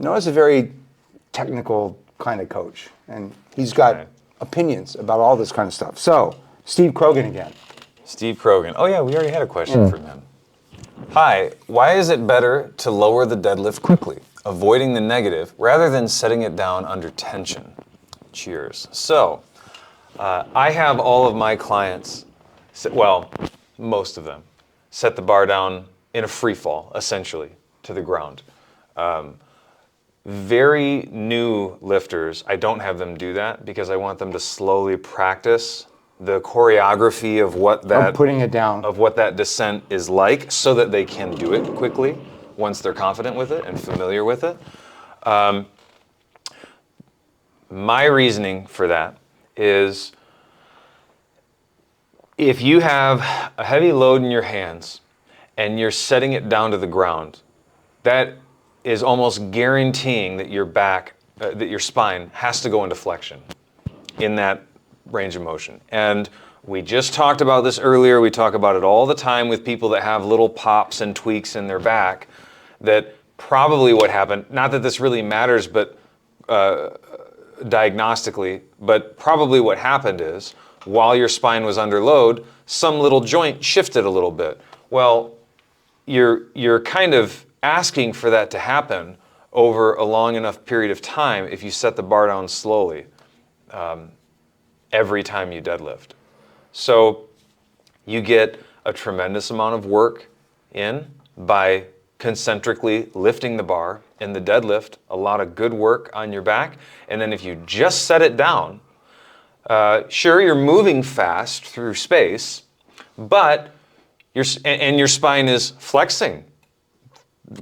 Noah's a very technical kind of coach, and he's got opinions about all this kind of stuff. So, Steve Krogan again. Steve Krogan. Oh yeah, we already had a question from him. Hi, why is it better to lower the deadlift quickly, avoiding the negative, rather than setting it down under tension? Cheers. So, I have all of my clients, well, most of them, set the bar down in a free fall, essentially, to the ground. Very new lifters, I don't have them do that because I want them to slowly practice the choreography of what that putting it down, of what that descent is like, so that they can do it quickly once they're confident with it and familiar with it. My reasoning for that is, if you have a heavy load in your hands and you're setting it down to the ground, that is almost guaranteeing that your back, that your spine has to go into flexion in that range of motion. And we just talked about this earlier. We talk about it all the time with people that have little pops and tweaks in their back, that probably what happened, not that this really matters, but diagnostically, but probably what happened is, while your spine was under load, some little joint shifted a little bit. Well, you're kind of asking for that to happen over a long enough period of time if you set the bar down slowly every time you deadlift. So you get a tremendous amount of work in by concentrically lifting the bar. In the deadlift, a lot of good work on your back. And then if you just set it down, sure, you're moving fast through space, but your spine is flexing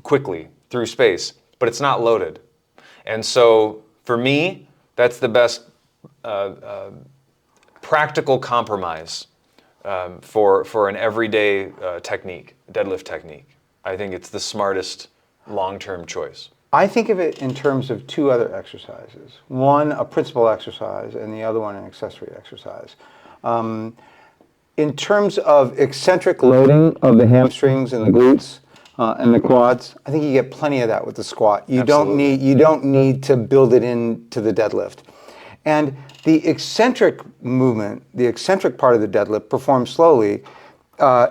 quickly through space, but it's not loaded. And so for me, that's the best practical compromise for an everyday technique, deadlift technique. I think it's the smartest long-term choice. I think of it in terms of two other exercises. One, a principal exercise, and the other one, an accessory exercise. In terms of eccentric loading of the hamstrings and the glutes and the quads, I think you get plenty of that with the squat. You don't need to build it into the deadlift. And the eccentric movement, the eccentric part of the deadlift performed slowly,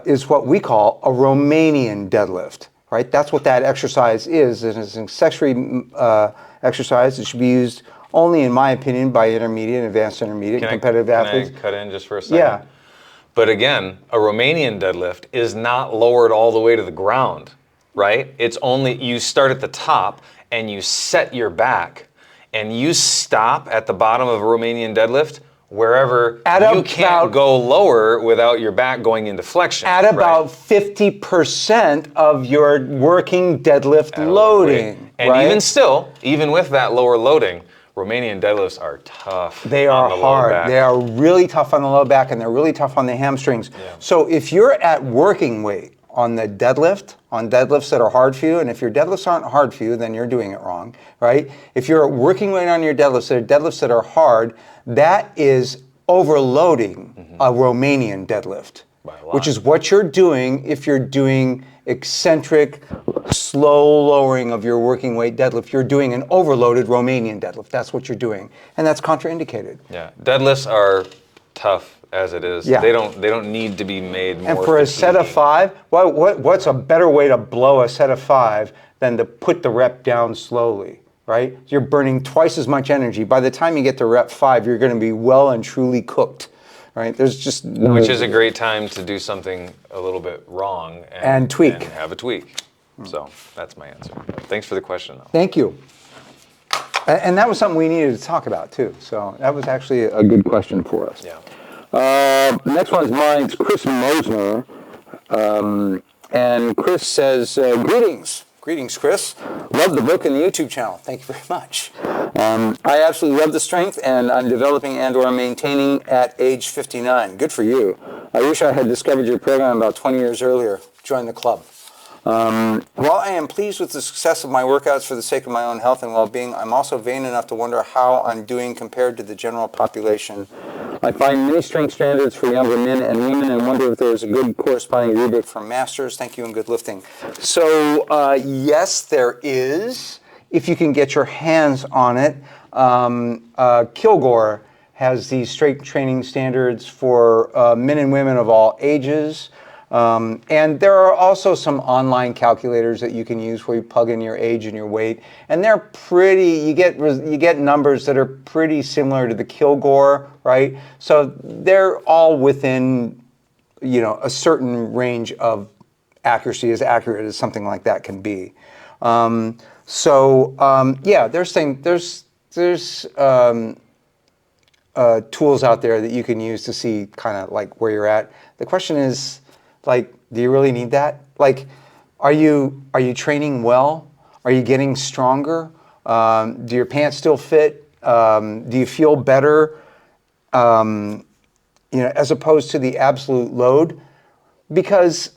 is what we call a Romanian deadlift. Right, that's what that exercise is. It's an accessory exercise. It should be used only, in my opinion, by intermediate and advanced intermediate competitive athletes. Can I cut in just for a second? Yeah. But again, a Romanian deadlift is not lowered all the way to the ground, right? It's only, you start at the top and you set your back and you stop at the bottom of a Romanian deadlift wherever you can't go lower without your back going into flexion. At about 50% of your working deadlift loading. And even still, even with that lower loading, Romanian deadlifts are tough. They are hard. They are really tough on the low back, and they're really tough on the hamstrings. Yeah. So if you're at working weight on the deadlift, on deadlifts that are hard for you, and if your deadlifts aren't hard for you, then you're doing it wrong, right? If you're at working weight on your deadlifts that are hard, that is overloading a Romanian deadlift, which is what you're doing if you're doing eccentric, slow lowering of your working weight deadlift. You're doing an overloaded Romanian deadlift. That's what you're doing, and that's contraindicated. Yeah, deadlifts are tough as it is. Yeah. They don't need to be made more. And for a set of 5, what's a better way to blow a set of 5 than to put the rep down slowly? Right? You're burning twice as much energy. By the time you get to rep 5, you're going to be well and truly cooked. Right? There's just no. Which is a great time to do something a little bit wrong and tweak. And have a tweak. So that's my answer. Thanks for the question, though. Thank you. And that was something we needed to talk about too. So that was actually a good question for us. Yeah. Next one is mine. It's Chris Mosner, and Chris says, "Greetings." Greetings, Chris. Love the book and the YouTube channel. Thank you very much. I absolutely love the strength, and I'm developing and or maintaining at age 59. Good for you. I wish I had discovered your program about 20 years earlier. Join the club. While I am pleased with the success of my workouts for the sake of my own health and well-being, I'm also vain enough to wonder how I'm doing compared to the general population. I find many strength standards for younger men and women and wonder if there's a good corresponding rubric for masters. Thank you and good lifting. So, yes, there is. if you can get your hands on it. Kilgore has these strength training standards for men and women of all ages. And there are also some online calculators that you can use where you plug in your age and your weight, and they're pretty. You get numbers that are pretty similar to the Kilgore, right? So they're all within, a certain range of accuracy, as accurate as something like that can be. There's tools out there that you can use to see kind of like where you're at. The question is, like, do you really need that? Like, are you training well? Are you getting stronger? Do your pants still fit? Do you feel better? As opposed to the absolute load, because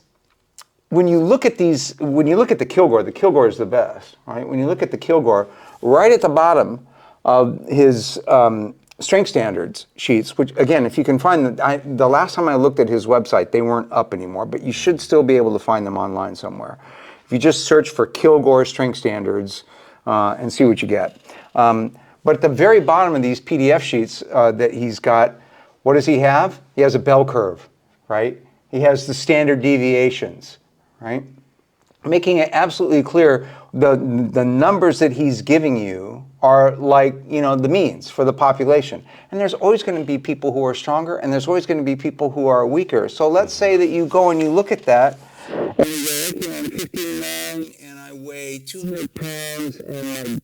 when you look at the Kilgore is the best, right? When you look at the Kilgore, right at the bottom of his strength standards sheets, which again, if you can find them, the last time I looked at his website, they weren't up anymore, but you should still be able to find them online somewhere. If you just search for Kilgore strength standards and see what you get. But at the very bottom of these PDF sheets that he's got, what does he have? He has a bell curve, right? He has the standard deviations, right? Making it absolutely clear the numbers that he's giving you are like, the means for the population. And there's always going to be people who are stronger, and there's always going to be people who are weaker. So let's say that you go and you look at that, and you go, okay, I'm 59 and I weigh 200 pounds and I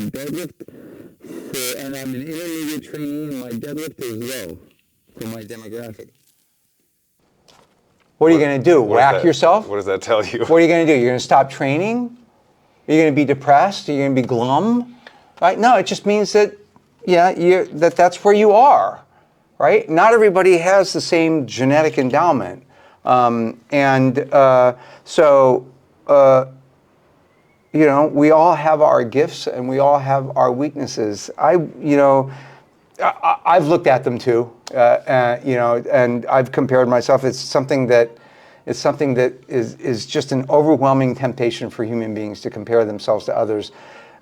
deadlift, and I'm an intermediate trainee and my deadlift is low for my demographic. What are you going to do? Whack yourself? What does that tell you? What are you going to do? You're going to stop training? Are you going to be depressed? Are you going to be glum? Right? No, it just means that, that's where you are, right? Not everybody has the same genetic endowment. We all have our gifts and we all have our weaknesses. I've looked at them too, and I've compared myself. It's something that is just an overwhelming temptation for human beings to compare themselves to others.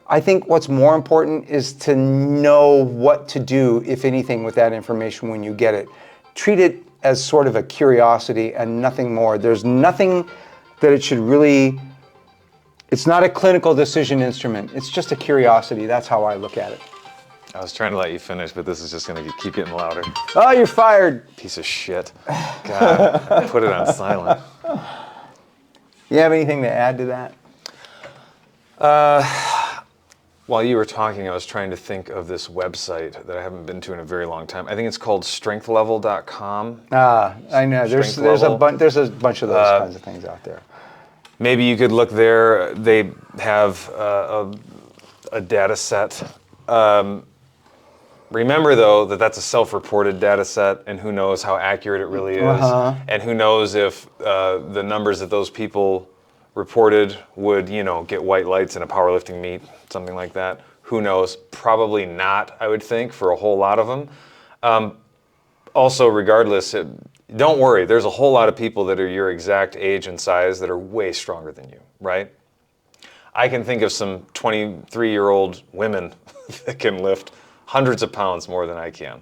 I think what's more important is to know what to do, if anything, with that information when you get it. Treat it as sort of a curiosity and nothing more. There's nothing that it should really. It's not a clinical decision instrument. It's just a curiosity. That's how I look at it. I was trying to let you finish, but this is just going to keep getting louder. Oh, you're fired. Piece of shit. God, put it on silent. You have anything to add to that? While you were talking, I was trying to think of this website that I haven't been to in a very long time. I think it's called strengthlevel.com. I know. There's a bunch of those kinds of things out there. Maybe you could look there. They have a data set. Remember, though, that that's a self-reported data set, and who knows how accurate it really is, and who knows if the numbers that those people reported would, get white lights in a powerlifting meet, something like that. Who knows? Probably not, I would think, for a whole lot of them. Also, regardless, don't worry. There's a whole lot of people that are your exact age and size that are way stronger than you, right? I can think of some 23-year-old women that can lift hundreds of pounds more than I can.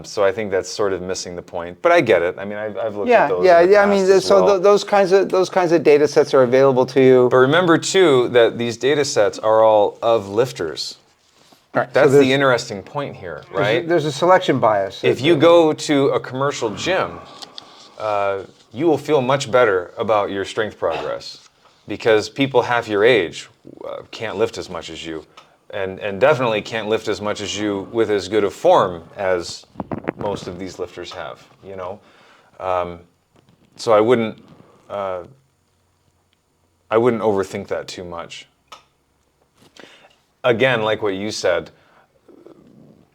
So I think that's sort of missing the point. But I get it. I mean, I've looked at those. I mean, those kinds of data sets are available to you. But remember too that these data sets are all of lifters. Right. That's the interesting point here, right? There's a selection bias. If you go to a commercial gym, you will feel much better about your strength progress because people half your age can't lift as much as you, and definitely can't lift as much as you with as good a form as most of these lifters have. So I wouldn't overthink that too much. Again, like what you said,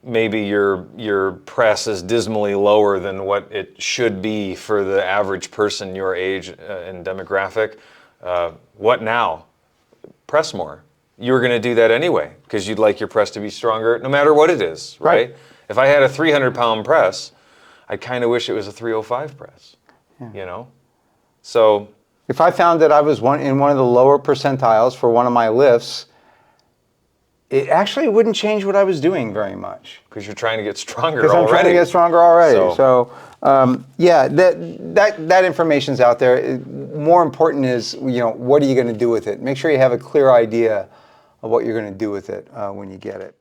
maybe your press is dismally lower than what it should be for the average person your age and demographic. What now? Press more. You're going to do that anyway because you'd like your press to be stronger no matter what it is, right? If I had a 300-pound press, I kind of wish it was a 305 press, So If I found that I was in one of the lower percentiles for one of my lifts, it actually wouldn't change what I was doing very much. Because you're trying to get stronger Because already. I'm trying to get stronger already. So, Yeah, that information's out there. More important is, what are you going to do with it? Make sure you have a clear idea of what you're going to do with it when you get it.